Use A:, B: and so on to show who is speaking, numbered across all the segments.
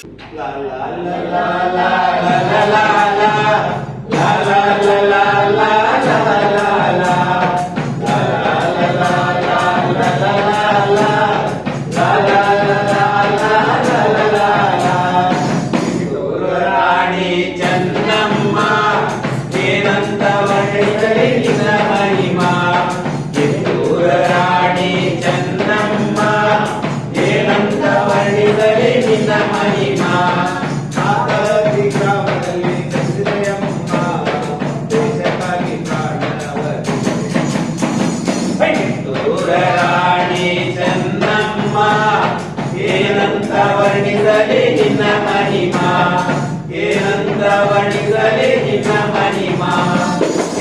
A: La la la la la la la la la la la la la la Rani Chennamma ಏನಂತ ವರ್ಣಿಸಲಿ ನಿನ್ನ ಮಹಿಮಾ ಕಿತ್ತೂರ ರಾಣಿ ಚೆನ್ನಮ್ಮ ಏನಂತ ವರ್ಣಿಸಲಿ ನಿನ್ನ ಮಹಿಮಾ ಕಾಕತಿ ಗ್ರಾಮದಲ್ಲಿ ಚಂದ್ರಯಮ್ಮ ದೇಶಕ್ಕಾಗಿ ಪ್ರಾಣವತಿ ಕಿತ್ತೂರ ರಾಣಿ ಚೆನ್ನಮ್ಮ ಏನಂತ ವರ್ಣಿಸಲಿ ನಿನ್ನ ಮಹಿಮಾ ಏನಂತ ವರ್ಣಿಸಲಿ ನಿನ್ನ ಮಹಿಮಾ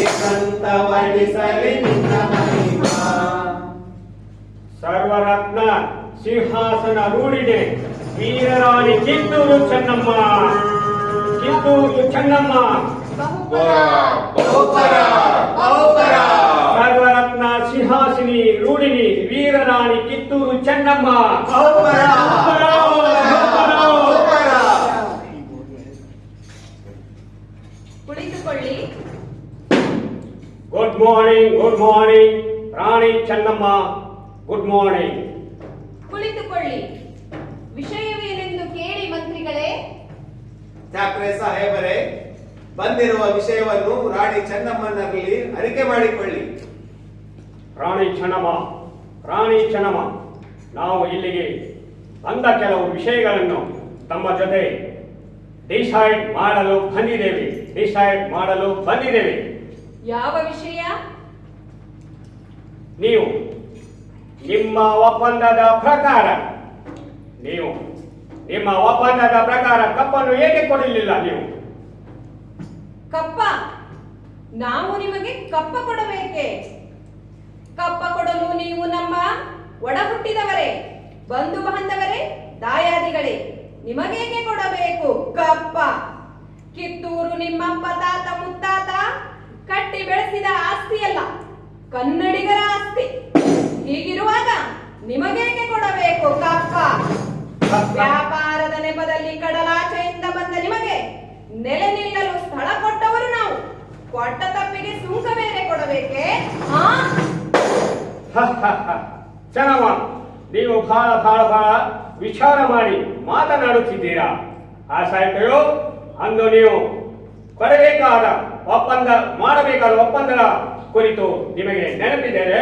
A: ಏನಂತ ವರ್ಣಿಸಲಿ ನಿನ್ನ ಮಹಿಮಾ
B: ಸರ್ವರತ್ನ ಸಿಂಹಾಸನ ರೂಢಿದೆ ವೀರರಾಣಿ Kittur Chennamma Kittur Chennamma ಸರ್ವರತ್ನ ಸಿಂಹಾಸಿನಿ ರೂಢಿನಿ ವೀರರಾಣಿ Kittur Chennamma
C: ಕುಳಿತುಕೊಳ್ಳಿ.
B: Good morning Rani Chennamma good morning.
C: ಕುಳಿತುಕೊಳ್ಳಿ. ವಿಷಯವೇನೆಂದು ಕೇಳಿ ಮಂತ್ರಿಗಳೇ.
A: ಠಾಕ್ರೆ ಸಾಹೇಬರೇ, ಬಂದಿರುವ ವಿಷಯವನ್ನು ರಾಣಿ ಚೆನ್ನಮ್ಮನಲ್ಲಿ ಅರಿಕೆ ಮಾಡಿಕೊಳ್ಳಿ.
B: ರಾಣಿ ಚೆನ್ನಮ್ಮ, ನಾವು ಇಲ್ಲಿಗೆ ಬಂದ ಕೆಲವು ವಿಷಯಗಳನ್ನು ತಮ್ಮ ಜೊತೆ ಡಿಸೈಡ್ ಮಾಡಲು ಬಂದಿದ್ದೇವೆ.
C: ಯಾವ ವಿಷಯ?
B: ನೀವು ನಿಮ್ಮ ಒಪ್ಪಂದದ ಪ್ರಕಾರ ಕಪ್ಪನ್ನು ಏಕೆ ಕೊಡಲಿಲ್ಲ? ನೀವು
C: ಕಪ್ಪ? ನಾವು ನಿಮಗೆ ಕಪ್ಪ ಕೊಡಬೇಕೆ? ಕಪ್ಪ ಕೊಡಲು ನೀವು ನಮ್ಮ ಒಡ ಹುಟ್ಟಿದವರೇ, ಬಂಧು ಬಾಂಧವರೇ, ದಾಯಾದಿಗಳೇ. ನಿಮಗೇಕೆ ಕೊಡಬೇಕು ಕಪ್ಪ? ಕಿತ್ತೂರು ನಿಮ್ಮಪ್ಪ ತಾತ ಮುತ್ತಾತ ಕಟ್ಟಿ ಬೆಳೆಸಿದ ಆಸ್ತಿಯಲ್ಲ, ಕನ್ನಡಿಗರ ಆಸ್ತಿ. ಹೀಗಿರುವಾಗ ನಿಮಗೇಕೆ ಕೊಡಬೇಕು ಕಪ್ಪ? ವ್ಯಾಪಾರದ ನೆಪದಲ್ಲಿ ಕಡಲಾಚೆಯಿಂದ ಬಂದ ನಿಮಗೆ ನೆಲೆ ನಿಲ್ಲಲು ಸ್ಥಳ ಕೊಟ್ಟವರು ನಾವು. ಕೊಟ್ಟ ತಪ್ಪಿಗೆ ಸುಂಕ ಬೇರೆ ಕೊಡಬೇಕೆ?
B: ಚೆನ್ನಮ್ಮ, ನೀವು ಬಹಳ ವಿಚಾರ ಮಾಡಿ ಮಾತನಾಡುತ್ತಿದ್ದೀರಾ. ಆ ಸಾಹಿತ್ಯವು ಅಂದು ನೀವು ಮಾಡಬೇಕಾದ ಒಪ್ಪಂದದ ಕುರಿತು ನಿಮಗೆ ನೆನಪಿದ್ದೇನೆ.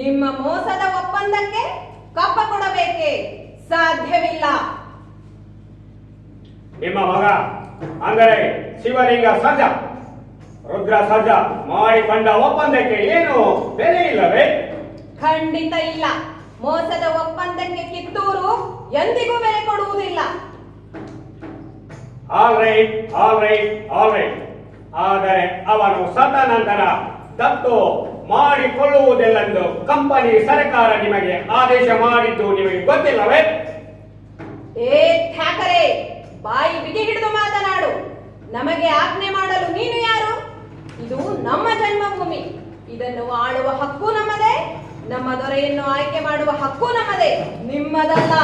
C: ನಿಮ್ಮ ಮೋಸದ ಒಪ್ಪಂದಕ್ಕೆ ಕಪ್ಪ ಕೊಡಬೇಕೆ? ಸಾಧ್ಯವಿಲ್ಲ.
B: ನಿಮ್ಮ ಮಗ ಅಂದರೆ ಶಿವಲಿಂಗ ಸರ್ಜ, ರುದ್ರ ಸರ್ಜ ಮಾಡಿಕೊಂಡ ಒಪ್ಪಂದಕ್ಕೆ ಏನು ಬೆಲೆ ಇಲ್ಲವೇ?
C: ಖಂಡಿತ ಇಲ್ಲ. ಮೋಸದ ಒಪ್ಪಂದಕ್ಕೆ ಕಿತ್ತೂರು ಎಂದಿಗೂ ಬೆಲೆ ಕೊಡುವುದಿಲ್ಲ.
B: All right. ಆದರೆ ಅವನು ಸತ್ತ ನಂತರ ದತ್ತು ಮಾಡಿಕೊಳ್ಳುವುದಿಲ್ಲೆಂದು ಕಂಪನಿ ಸರ್ಕಾರ ನಿಮಗೆ ಆದೇಶ ಮಾಡಿದ್ದು ನಿಮಗೆ ಗೊತ್ತಿಲ್ಲವೇ?
C: ಏ ಠಾಕರೆ, ಬಾಯಿ ಬಿಗಿ ಹಿಡಿದು ಮಾತನಾಡು. ನಮಗೆ ಆಜ್ಞೆ ಮಾಡಲು ನೀನು ಯಾರು? ಇದು ನಮ್ಮ ಜನ್ಮಭೂಮಿ. ಇದನ್ನು ಆಳುವ ಹಕ್ಕು ನಮ್ಮದೇ. ನಮ್ಮ ದೊರೆಯನ್ನು ಆಯ್ಕೆ ಮಾಡುವ ಹಕ್ಕು ನಮ್ಮದೇ, ನಿಮ್ಮದಲ್ಲ.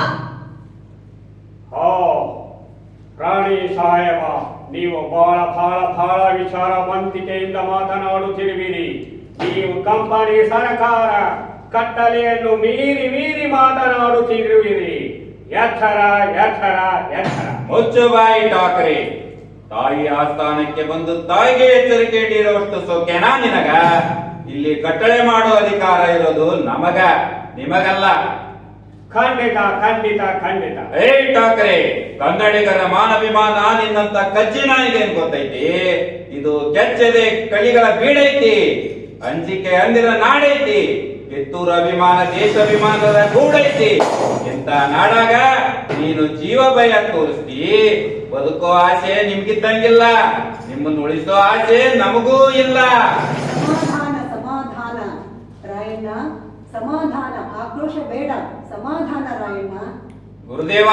B: ರಾಣಿ ಸಾಹೇಬ, ನೀವು ಬಹಳ ವಿಚಾರವಂತಿಕೆಯಿಂದ ಮಾತನಾಡುತ್ತಿರುವಿರಿ. ನೀವು ಕಂಪನಿ ಸರ್ಕಾರ ಕಟ್ಟಲೆಯನ್ನು ಮೀರಿ ಮಾತನಾಡುತ್ತಿರುವಿರಿ. ಎಚ್ಚರ.
D: ಮುಚ್ಚು ಬಾಯಿ ಠಾಕರೆ. ತಾಯಿ ಆಸ್ಥಾನಕ್ಕೆ ಬಂದು ತಾಯಿಗೆ ಎಚ್ಚರಿಕೆ ನೀಡುವಷ್ಟು ಸೌಖ್ಯನಾ ನಿನಗ? ಇಲ್ಲಿ ಕಟ್ಟಳೆ ಮಾಡೋ ಅಧಿಕಾರ ಇರೋದು ನಮಗ, ನಿಮಗಲ್ಲ.
B: ಖಂಡಿತ.
D: ಏ ಠಾಕರೆ, ಕನ್ನಡಿಗರ ಮಾನವಿಮಾನ ನಿನ್ನಂತ ಕಜ್ಜಿ ನಾಯಿಗೇನ್ ಗೊತ್ತೈತಿ? ಇದು ಕೆಚ್ಚದೆ ಕಳಿಗಳ ಬೀಡೈತಿ, ಅಂಜಿಕೆ ಅಂದಿರ ನಾಡೈತಿ, ಕಿತ್ತೂರು ಅಭಿಮಾನ ದೇಶಾಭಿಮಾನದ ಗೂಡೈತಿ. ಇಂತ ನಾಡಾಗ ನೀನು ಜೀವ ಭಯ ತೋರಿಸ್ತಿ. ಬದುಕೋ ಆಸೆ ನಿಮ್ಗಿದ್ದಂಗಿಲ್ಲ, ನಿಮ್ಮನ್ನು ಉಳಿಸೋ ಆಸೆ ನಮಗೂ ಇಲ್ಲ.
E: ಸಮಾಧಾನ ರಾಯಣ್ಣ, ಸಮಾಧಾನ. ಆಕ್ರೋಶ ಬೇಡ, ಸಮಾಧಾನ ರಾಯಣ್ಣ.
D: ಗುರುದೇವ,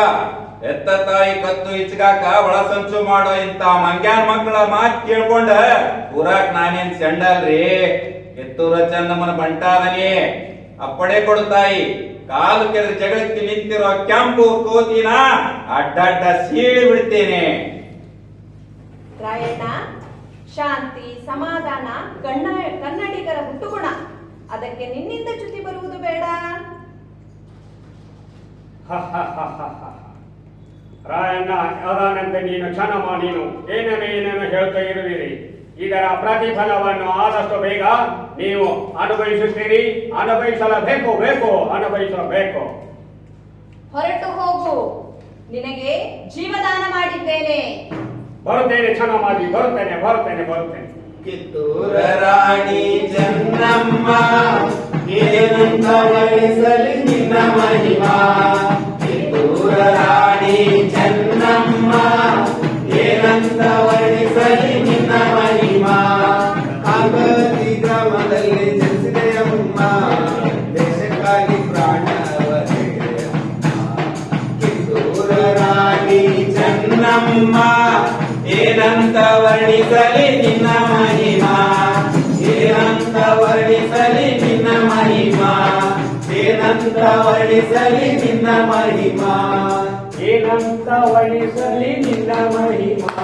D: ಎತ್ತ ತಾಯಿ ಕತ್ತು ಇಚ್ಗಾಕ ಒಳ ಸಂಚು ಮಾಡೋ ಇಂತ ಮಂಗ್ಯಾನ್ ಮಕ್ಕಳ ಮಾತ್ ಕೇಳ್ಕೊಂಡ ಊರಾಕ್ ನಾನೇನ್ ಸೆಂಡಲ್ರಿ. ಕಿತ್ತೂರ ಚೆನ್ನಮ್ಮನ ಬಂಟಾದನಿ ಅಪ್ಪಡೆ ಕೊಡುತ್ತಾಯಿ. ಕಾಲು ಕೆರೆದ ಜಗಳಕ್ಕೆ ನಿಂತಿರೋ ಕೆಂಪು ಕೋತಿನ ಅಡ್ಡಡ್ಡ ಸೀಳಿ ಬಿಡ್ತೇನೆ.
C: ರಾಯಣ್ಣ, ಶಾಂತಿ ಸಮಾಧಾನ ಕನ್ನಡಿಗರ ಹುಟ್ಟುಗುಣ. ಅದಕ್ಕೆ ನಿನ್ನಿಂದ ಚ್ಯುತಿ ಬರುವುದು ಬೇಡ.
B: ರಾಯಣ್ಣ, ಅದಾನಂತೆ ನೀನು ಕ್ಷಣಮ ನೀನು ಏನೇನೇನೇನು ಹೇಳ್ತಾ ಇರುವಿರಿ. ಇದರ ಪ್ರತಿಫಲವನ್ನು ಆದಷ್ಟು ಬೇಗ ನೀವು ಅನುಭವಿಸುತ್ತೀರಿ. ಅನುಭವಿಸಲೇಬೇಕು, ಅನುಭವಿಸಬೇಕು.
C: ಹೊರಟು ಹೋಗು, ನಿನಗೆ ಜೀವದಾನ ಮಾಡಿದ್ದೇನೆ.
B: ಬರುತ್ತೇನೆ ಕ್ಷಣಮಾಗಿ, ಬರುತ್ತೇನೆ.
A: ಕಿತ್ತೂರ ರಾಣಿ ಚೆನ್ನಮ್ಮ ಏನಂತ ವರ್ಣಿಸಲಿ ನಿನ್ನ ಮಹಿಮಾ. ಕಿತ್ತೂರ ರಾಣಿ ಚೆನ್ನಮ್ಮ ಏನಂತ ವರ್ಣಿಸಲಿ ನಿನ್ನ ಮಹಿಮಾ. ಕಾಗದಿ ಗ್ರಾಮದಲ್ಲಿ ಜನಿಸಿದೆಯಮ್ಮ, ದೇಶಕ್ಕಾಗಿ ಪ್ರಾಣವೇ. ಕಿತ್ತೂರ ರಾಣಿ ಚೆನ್ನಮ್ಮ ಏನಂತ ವರ್ಣಿಸಲಿ ನಿನ್ನ ಮಹಿಮಾ. ಏನಂತ ವರ್ಣಿಸಲಿ ನಿನ್ನ ಮಹಿಮಾ. ಏನಂತ ವರ್ಣಿಸಲಿ ನಿನ್ನ ಮಹಿಮಾ.
B: ಏನಂತ ವರ್ಣಿಸಲಿ ನಿನ್ನ ಮಹಿಮಾ.